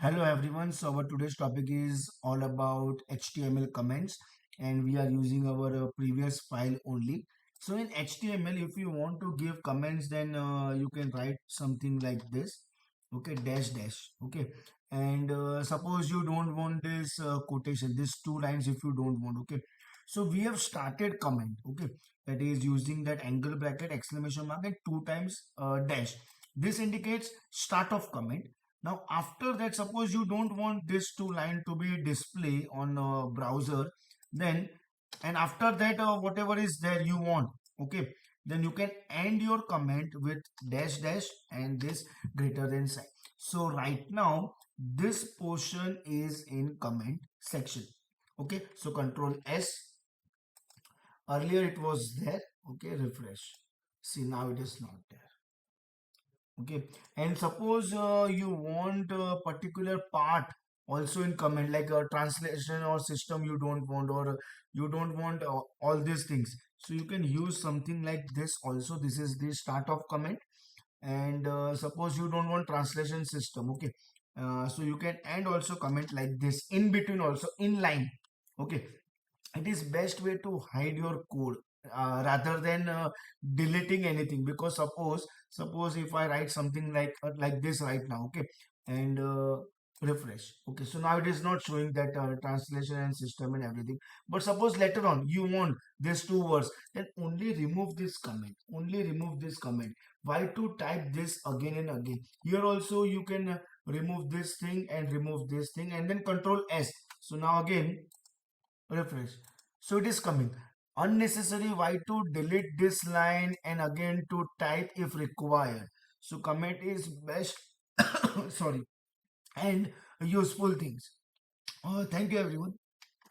Hello everyone. So our today's topic is all about HTML comments, and we are using our previous file only. So in HTML, if you want to give comments, then you can write something like this. Okay, dash dash. Okay, and suppose you don't want this quotation, these two lines. If you don't want, okay. So we have started comment. Okay, that is using that angle bracket, exclamation mark, and two times dash. This indicates start of comment. Now, after that, suppose you don't want this two line to be display on a browser, then and after that, whatever is there you want, okay, then you can end your comment with dash dash and this greater than sign. So right now, this portion is in comment section. Okay, so Control S. Earlier it was there. Okay, refresh. See, now it is not there. Okay, and suppose you want a particular part also in comment, like a translation or system you don't want, or you don't want all these things, so you can use something like this also. This is the start of comment. And suppose you don't want translation system, okay, so you can end also comment like this in between also in line. Okay, it is best way to hide your code rather than deleting anything, because suppose if I write something like this right now, okay, and refresh. Okay, so now it is not showing that translation and system and everything. But suppose later on you want these two words, then only remove this comment, only remove this comment. Why to type this again and again? Here also you can remove this thing and remove this thing, and then Control S. So now again refresh. So it is coming. Unnecessary. Why to delete this line and again to type if required? So comment is best. Sorry, and useful things. Thank you everyone.